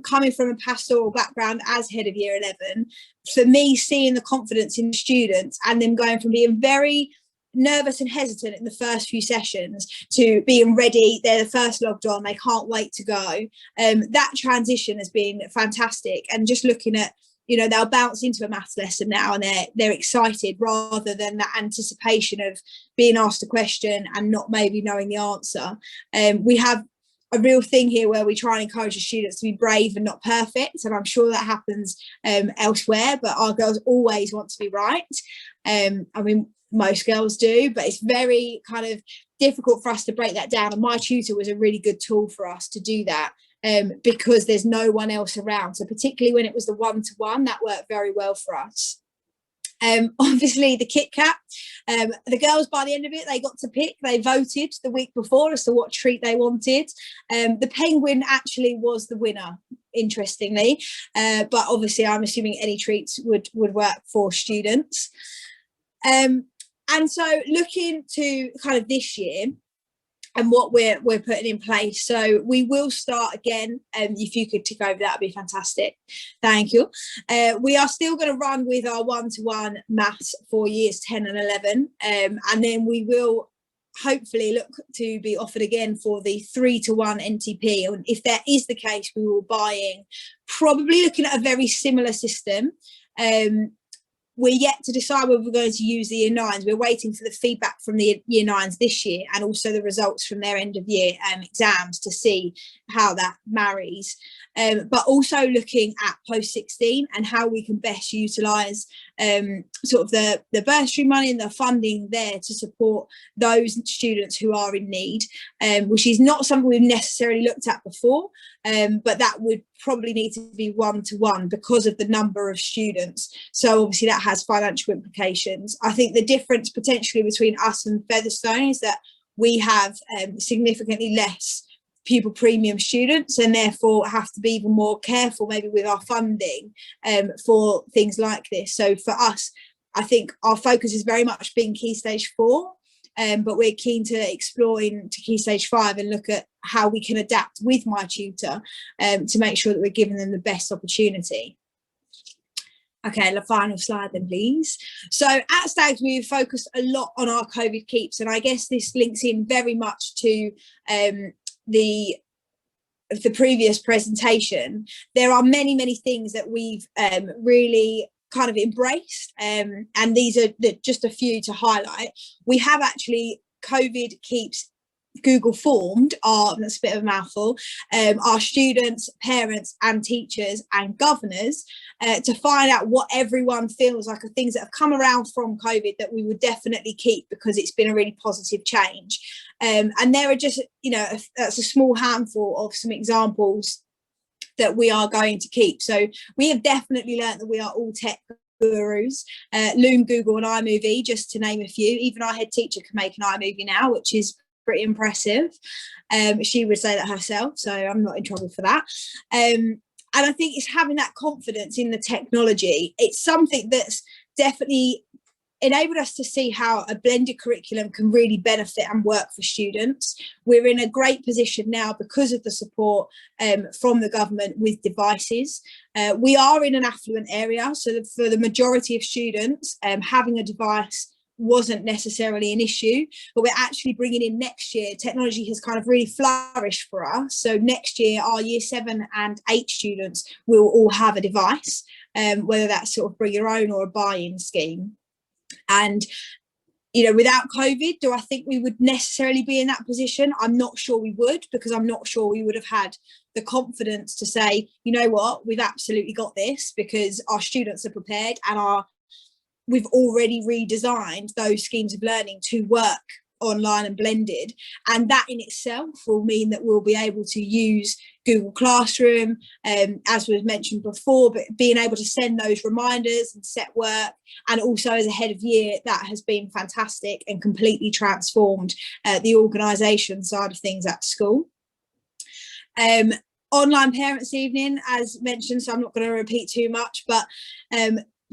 Coming from a pastoral background as head of year 11, for me, seeing the confidence in students and them going from being very nervous and hesitant in the first few sessions to being ready, they're the first logged on, they can't wait to go, that transition has been fantastic. And just looking at, you know, they'll bounce into a maths lesson now and they're excited, rather than that anticipation of being asked a question and not maybe knowing the answer. We have a real thing here where we try and encourage the students to be brave and not perfect, and I'm sure that happens elsewhere, but our girls always want to be right. I mean, most girls do, but it's very kind of difficult for us to break that down, and MyTutor was a really good tool for us to do that, because there's no one else around. So particularly when it was the one-to-one, that worked very well for us. Obviously the Kit Kat, the girls, by the end of it, they got to pick. They voted the week before as to what treat they wanted. The penguin actually was the winner, interestingly, but obviously I'm assuming any treats would work for students. And so looking to kind of this year and what we're putting in place, so we will start again, if you could tick over that would be fantastic, thank you. We are still going to run with our one-to-one maths for years 10 and 11, and then we will hopefully look to be offered again for the 3-to-1 NTP, and if that is the case we will buying, probably looking at a very similar system. We're yet to decide whether we're going to use the year 9s. We're waiting for the feedback from the year 9s this year and also the results from their end of year exams to see how that marries. But also looking at post 16 and how we can best utilise sort of the bursary money and the funding there to support those students who are in need, which is not something we've necessarily looked at before, but that would probably need to be one-to-one because of the number of students. So obviously that has financial implications. I think the difference potentially between us and Featherstone is that we have significantly less pupil premium students and therefore have to be even more careful maybe with our funding for things like this. So for us, I think our focus is very much being Key Stage 4, but we're keen to explore into Key Stage 5 and look at how we can adapt with MyTutor to make sure that we're giving them the best opportunity. Okay, the final slide then, please. So at Stags, we've focused a lot on our COVID keeps, and I guess this links in very much to the previous presentation. There are many things that we've really kind of embraced, and these are just a few to highlight. We have actually COVID keeps Google formed that's a bit of a mouthful, our students, parents and teachers and governors to find out what everyone feels like are things that have come around from COVID that we would definitely keep because it's been a really positive change. And there are just, that's a small handful of some examples that we are going to keep. So we have definitely learned that we are all tech gurus, Loom, Google and iMovie, just to name a few. Even our head teacher can make an iMovie now, which is pretty impressive. She would say that herself, so I'm not in trouble for that. And I think it's having that confidence in the technology. It's something that's definitely enabled us to see how a blended curriculum can really benefit and work for students. We're in a great position now because of the support from the government with devices. We are in an affluent area, so that for the majority of students, having a device wasn't necessarily an issue, but we're actually bringing in next year, technology has kind of really flourished for us. So next year, our year 7 and 8 students will all have a device, whether that's sort of bring your own or a buy-in scheme. And without COVID, do I think we would necessarily be in that position? I'm not sure we would, because I'm not sure we would have had the confidence to say, you know what, we've absolutely got this, because our students are prepared and we've already redesigned those schemes of learning to work online and blended. And that in itself will mean that we'll be able to use Google Classroom, as was mentioned before, but being able to send those reminders and set work. And also as a head of year, that has been fantastic and completely transformed the organisation side of things at school. Online parents' evening, as mentioned, so I'm not going to repeat too much, but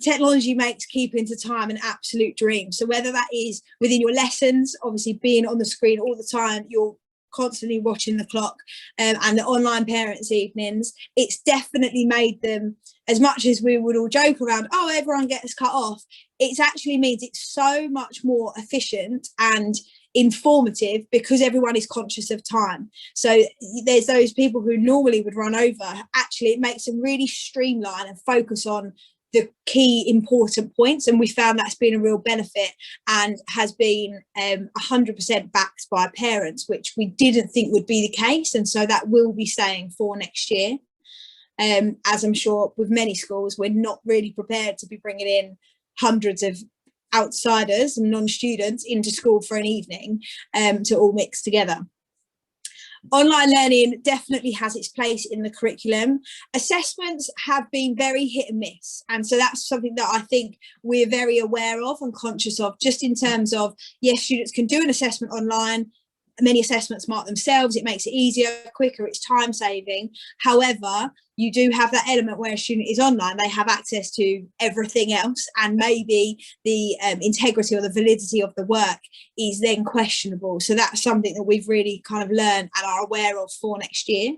technology makes keeping to time an absolute dream. So whether that is within your lessons, obviously being on the screen all the time, you're constantly watching the clock, and the online parents' evenings, it's definitely made them, as much as we would all joke around, oh, everyone gets cut off, it actually means it's so much more efficient and informative because everyone is conscious of time. So there's those people who normally would run over, actually it makes them really streamline and focus on the key important points, and we found that's been a real benefit and has been 100% backed by parents, which we didn't think would be the case, and so that will be staying for next year. As I'm sure with many schools, we're not really prepared to be bringing in hundreds of outsiders and non-students into school for an evening to all mix together. Online learning definitely has its place in the curriculum. Assessments have been very hit and miss. And so that's something that I think we're very aware of and conscious of, just in terms of, yes, students can do an assessment online. Many assessments mark themselves. It makes it easier, quicker, it's time saving. However, you do have that element where a student is online, they have access to everything else, and maybe the integrity or the validity of the work is then questionable. So that's something that we've really kind of learned and are aware of for next year.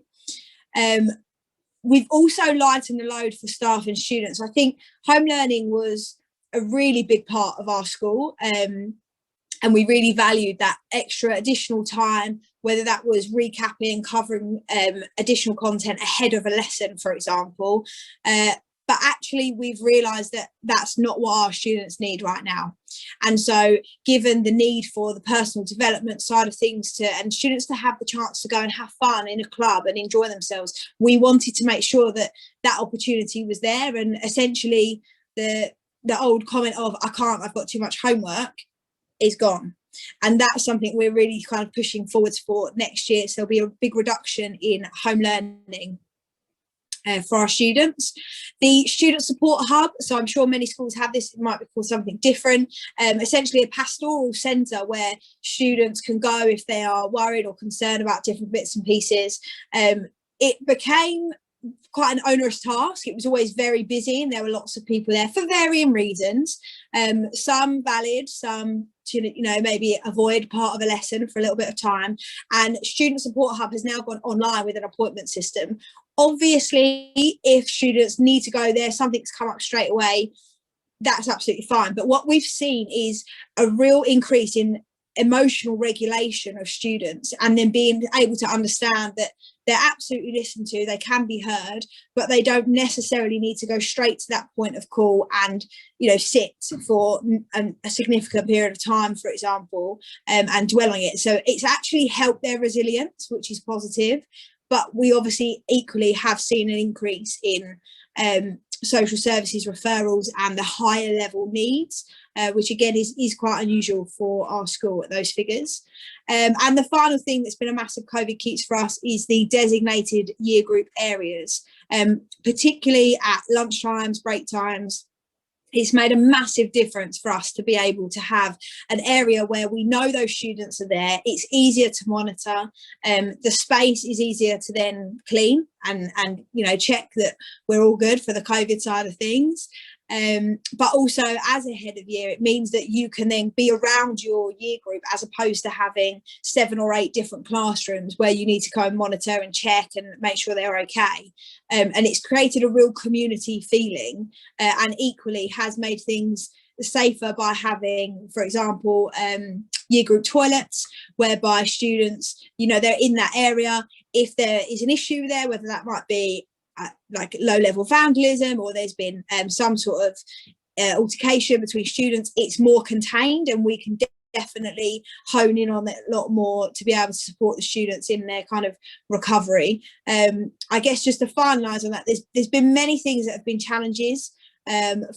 We've also lightened the load for staff and students. I think home learning was a really big part of our school. And we really valued that extra additional time, whether that was recapping, covering additional content ahead of a lesson, for example. But actually, we've realised that that's not what our students need right now. And so given the need for the personal development side of things and students to have the chance to go and have fun in a club and enjoy themselves, we wanted to make sure that that opportunity was there. And essentially, the old comment of, I can't, I've got too much homework, is gone. And that's something we're really kind of pushing forwards for next year. So there'll be a big reduction in home learning for our students. The student support hub, so I'm sure many schools have this, it might be called something different, essentially a pastoral centre where students can go if they are worried or concerned about different bits and pieces. It became quite an onerous task. It was always very busy and there were lots of people there for varying reasons, some valid, some to, maybe avoid part of a lesson for a little bit of time. And Student Support Hub has now gone online with an appointment system. Obviously, if students need to go there, something's come up straight away, that's absolutely fine. But what we've seen is a real increase in emotional regulation of students, and then being able to understand that they're absolutely listened to, they can be heard, but they don't necessarily need to go straight to that point of call and sit for a significant period of time, for example, and dwell on it. So it's actually helped their resilience, which is positive. But we obviously equally have seen an increase in social services referrals and the higher level needs, which again is quite unusual for our school at those figures. And the final thing that's been a massive COVID keeps for us is the designated year group areas, particularly at lunchtimes, break times. It's made a massive difference for us to be able to have an area where we know those students are there. It's easier to monitor. The space is easier to then clean and check that we're all good for the COVID side of things. But also as a head of year, it means that you can then be around your year group as opposed to having 7 or 8 different classrooms where you need to go and monitor and check and make sure they're okay. And it's created a real community feeling, and equally has made things safer by having, for example, year group toilets, whereby students, they're in that area. If there is an issue there, whether that might be like low-level vandalism or there's been some sort of altercation between students, it's more contained, and we can definitely hone in on it a lot more to be able to support the students in their kind of recovery. I guess just to finalise on that, there's been many things that have been challenges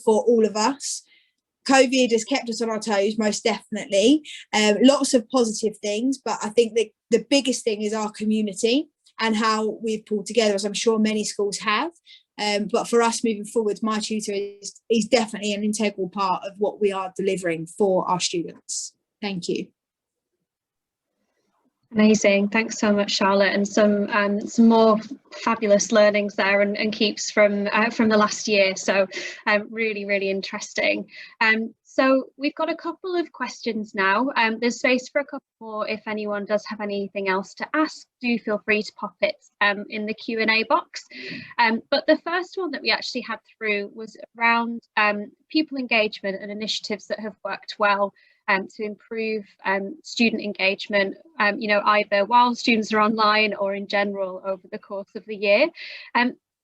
for all of us. COVID has kept us on our toes, most definitely. Lots of positive things, but I think the biggest thing is our community and how we've pulled together, as I'm sure many schools have. But for us moving forward, MyTutor is definitely an integral part of what we are delivering for our students. Thank you. Amazing. Thanks so much, Charlotte, and some more fabulous learnings there and keeps from the last year. So really, really interesting. So we've got a couple of questions now. There's space for a couple more. If anyone does have anything else to ask, do feel free to pop it in the Q&A box. But the first one that we actually had through was around pupil engagement and initiatives that have worked well to improve student engagement, either while students are online or in general over the course of the year.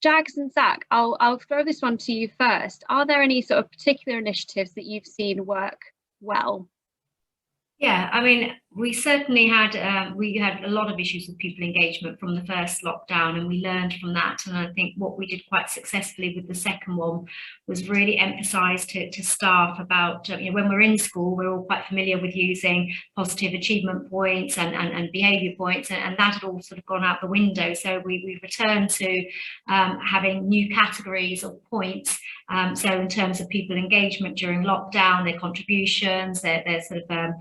Jags and Zach, I'll throw this one to you first. Are there any sort of particular initiatives that you've seen work well? Yeah, I mean, We certainly had a lot of issues with pupil engagement from the first lockdown, and we learned from that. And I think what we did quite successfully with the second one was really emphasise to staff about when we're in school, we're all quite familiar with using positive achievement points and behaviour points, and that had all sort of gone out the window. So we returned to having new categories of points. So in terms of pupil engagement during lockdown, their contributions, their sort of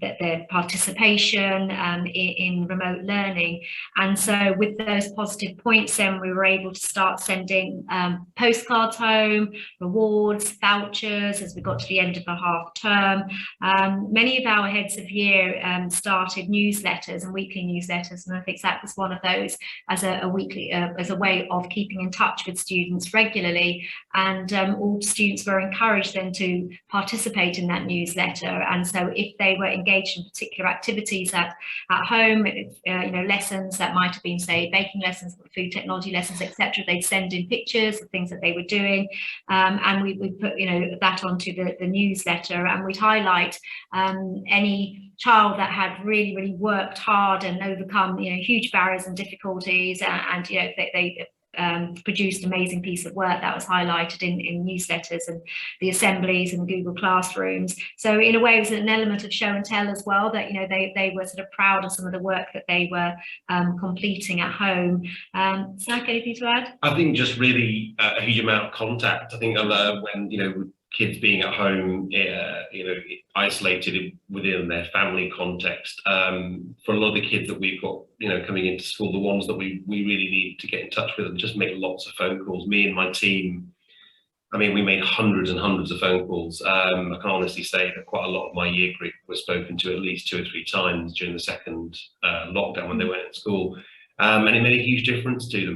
their participation in remote learning. And so with those positive points, then we were able to start sending postcards home, rewards, vouchers as we got to the end of the half term. Many of our heads of year started newsletters and weekly newsletters, and I think that was one of those as a weekly as a way of keeping in touch with students regularly. And all students were encouraged then to participate in that newsletter. And so if they were engaged in particular activities at home, lessons that might have been, say, baking lessons, food technology lessons, etc., they'd send in pictures of things that they were doing, and we put that onto the newsletter, and we'd highlight any child that had really worked hard and overcome huge barriers and difficulties, and they produced an amazing piece of work that was highlighted in newsletters and the assemblies and Google Classrooms. So in a way, it was an element of show and tell as well, that they were sort of proud of some of the work that they were completing at home. Zach, anything to add? I think just really a huge amount of contact. I think when kids being at home, isolated within their family context. For a lot of the kids that we've got, coming into school, the ones that we really need to get in touch with and just make lots of phone calls. Me and my team, we made hundreds and hundreds of phone calls. I can honestly say that quite a lot of my year group was spoken to at least 2 or 3 times during the second lockdown when they went to school. And it made a huge difference to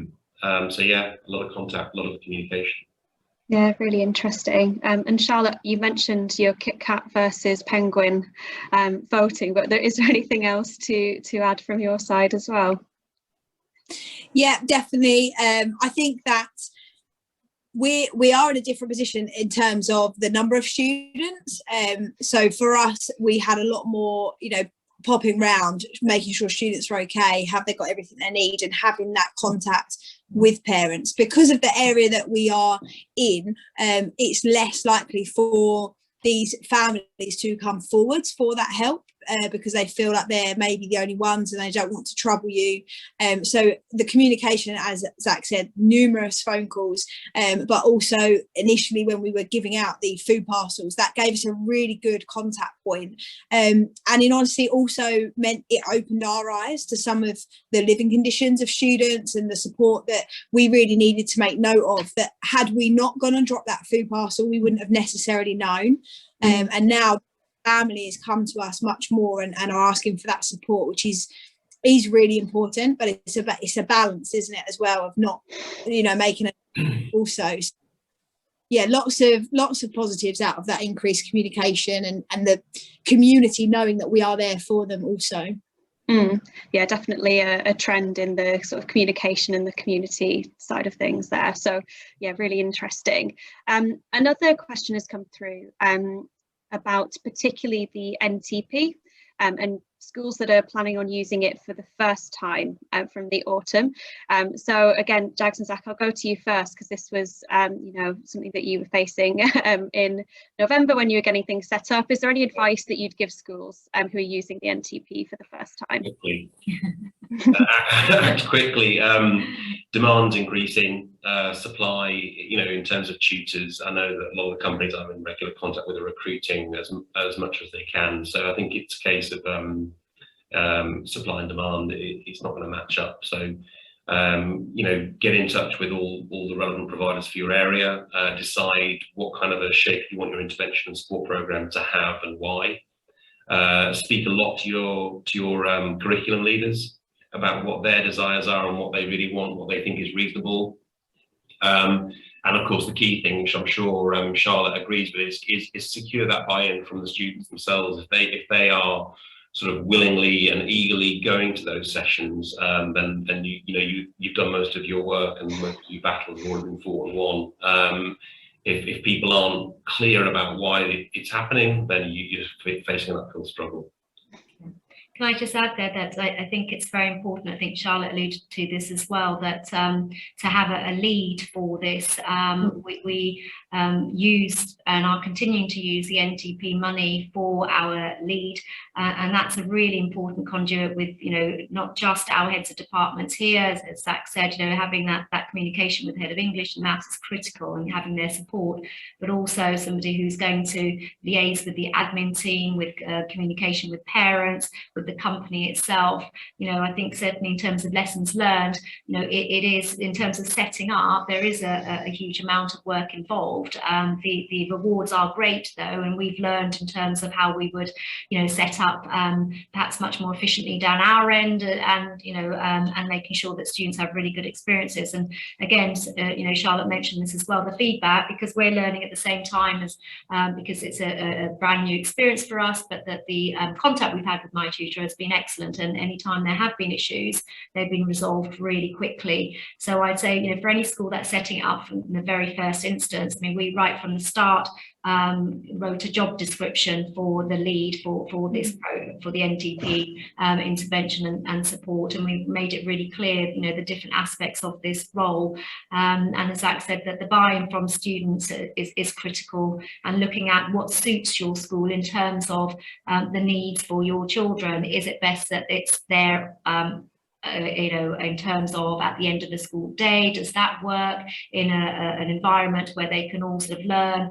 them. So yeah, a lot of contact, a lot of communication. Yeah, really interesting. And Charlotte, you mentioned your Kit Kat versus Penguin voting, but is there anything else to add from your side as well? Yeah, definitely. I think that we are in a different position in terms of the number of students. So for us, we had a lot more, popping round, making sure students are okay, have they got everything they need, and having that contact with parents. Because of the area that we are in, it's less likely for these families to come forwards for that help, because they feel like they're maybe the only ones and they don't want to trouble you. So the communication, as Zach said, numerous phone calls, but also initially when we were giving out the food parcels, that gave us a really good contact point. And in honesty, also meant it opened our eyes to some of the living conditions of students and the support that we really needed to make note of, that had we not gone and dropped that food parcel, we wouldn't have necessarily known. And now families come to us much more and are asking for that support, which is really important, but it's a balance, isn't it, as well, of not making it also. Yeah, lots of positives out of that increased communication and the community knowing that we are there for them also. Yeah, definitely a trend in the sort of communication and the community side of things there. So yeah, really interesting. Another question has come through about particularly the NTP and schools that are planning on using it for the first time from the autumn. So again, Jags and Zach, I'll go to you first, because this was something that you were facing in November when you were getting things set up. Is there any advice that you'd give schools who are using the NTP for the first time? Quickly, demand's increasing, supply, in terms of tutors. I know that a lot of the companies I'm in regular contact with are recruiting as much as they can. So I think it's a case of supply and demand. It's not going to match up. So, get in touch with all the relevant providers for your area, decide what kind of a shape you want your intervention and support program to have and why. Speak a lot to your curriculum leaders about what their desires are and what they really want, what they think is reasonable. And of course, the key thing, which I'm sure Charlotte agrees with, is secure that buy-in from the students themselves. If they are sort of willingly and eagerly going to those sessions, then you've done most of your work and most of your battles have already been fought and won. If people aren't clear about why it's happening, then you're facing an uphill struggle. Can I just add there that I think it's very important, I think Charlotte alluded to this as well, that to have a lead for this, we used and are continuing to use the NTP money for our lead, and that's a really important conduit with, you know, not just our heads of departments here, as Zach said, you know, having that communication with the head of English and Maths is critical, and having their support, but also somebody who's going to liaise with the admin team, with communication with parents, with the company itself. You know, I think certainly in terms of lessons learned, you know, it is, in terms of setting up, there is a huge amount of work involved. The rewards are great though, and we've learned in terms of how we would, you know, set up perhaps much more efficiently down our end, and you know, and making sure that students have really good experiences. And again, you know, Charlotte mentioned this as well, the feedback, because we're learning at the same time as, because it's a brand new experience for us, but that the contact we've had with MyTutor has been excellent, and anytime there have been issues, they've been resolved really quickly. So I'd say, you know, for any school that's setting it up from the very first instance, I mean, we right from the start wrote a job description for the lead for this for the NTP intervention and support, and we made it really clear, you know, the different aspects of this role, and as Zach said, that the buy-in from students is critical, and looking at what suits your school in terms of the needs for your children. Is it best that it's there, you know, in terms of at the end of the school day, does that work in an environment where they can all sort of learn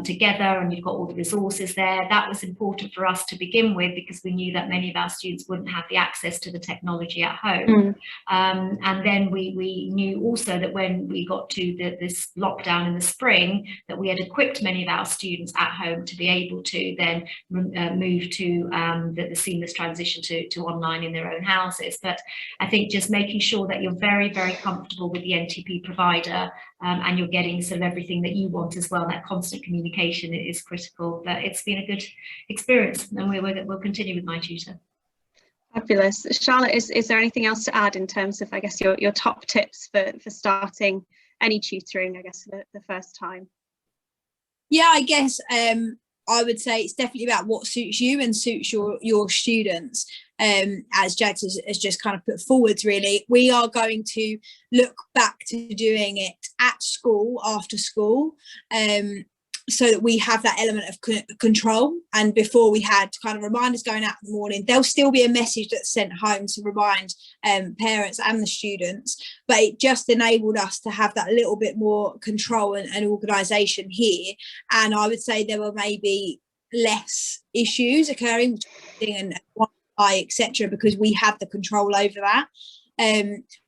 together, and you've got all the resources there? That was important for us to begin with, because we knew that many of our students wouldn't have the access to the technology at home. And then we knew also that when we got to this lockdown in the spring, that we had equipped many of our students at home to be able to then move to the seamless transition to online in their own houses. But I think just making sure that you're very, very comfortable with the NTP provider, and you're getting sort of everything that you want as well. That constant communication is critical. But it's been a good experience, and we'll continue with MyTutor. Fabulous. Charlotte, is there anything else to add in terms of, I guess, your top tips for starting any tutoring, I guess, for the first time? Yeah, I guess I would say it's definitely about what suits you and suits your students. As Jags has just kind of put forwards, really, we are going to look back to doing it at school, after school, so that we have that element of control. And before, we had kind of reminders going out in the morning. There'll still be a message that's sent home to remind parents and the students, but it just enabled us to have that little bit more control and organisation here. And I would say there were maybe less issues occurring and etc., because we had the control over that.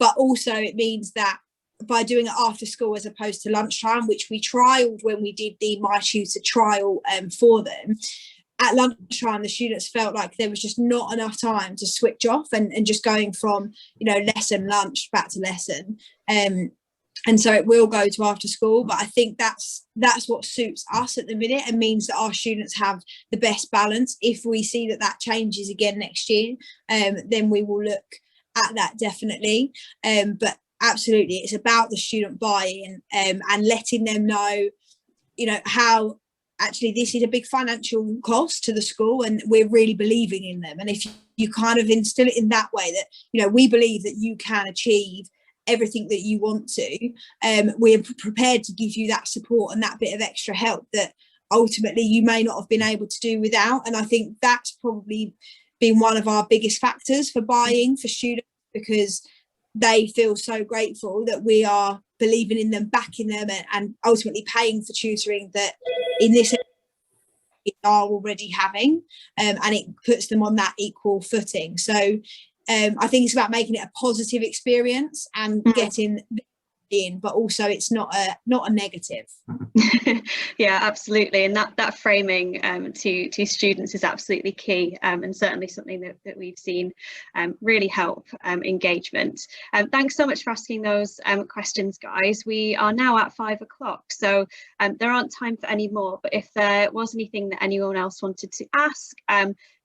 But also it means that by doing it after school as opposed to lunchtime, which we trialled when we did the MyTutor trial for them, at lunchtime the students felt like there was just not enough time to switch off and just going from, you know, lesson, lunch, back to lesson. And so it will go to after school, but I think that's what suits us at the minute, and means that our students have the best balance. If we see that changes again next year, then we will look at that definitely. But absolutely, it's about the student buy-in, and letting them know, you know, how actually this is a big financial cost to the school, and we're really believing in them. And if you kind of instill it in that way, that, you know, we believe that you can achieve everything that you want to, we're prepared to give you that support and that bit of extra help that ultimately you may not have been able to do without. And I think that's probably been one of our biggest factors for buying for students, because they feel so grateful that we are believing in them, backing them, and ultimately paying for tutoring that in this are already having, and it puts them on that equal footing. So I think it's about making it a positive experience and getting in, but also it's not a negative. Yeah, absolutely, and that framing to students is absolutely key, and certainly something that we've seen really help engagement. Thanks so much for asking those questions, guys. We are now at 5 o'clock, so there aren't time for any more, but if there was anything that anyone else wanted to ask,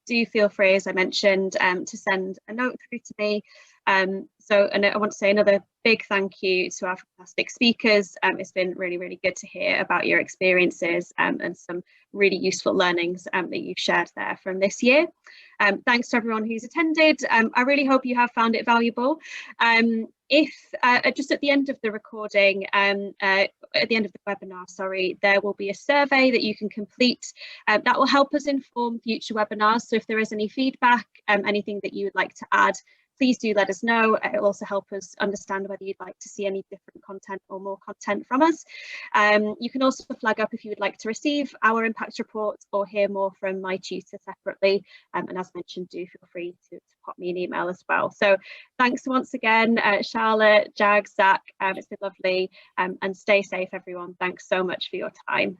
do feel free, as I mentioned, to send a note through to me. And I want to say another big big thank you to our fantastic speakers. It's been really, really good to hear about your experiences and some really useful learnings that you've shared there from this year. Thanks to everyone who's attended. I really hope you have found it valuable. If just at the end of the recording, at the end of the webinar, sorry, there will be a survey that you can complete that will help us inform future webinars. So if there is any feedback, anything that you would like to add, please do let us know. It will also help us understand whether you'd like to see any different content or more content from us. You can also flag up if you would like to receive our impact report or hear more from MyTutor separately. And as mentioned, do feel free to pop me an email as well. So thanks once again, Charlotte, Jags, Zach. It's been lovely, and stay safe, everyone. Thanks so much for your time.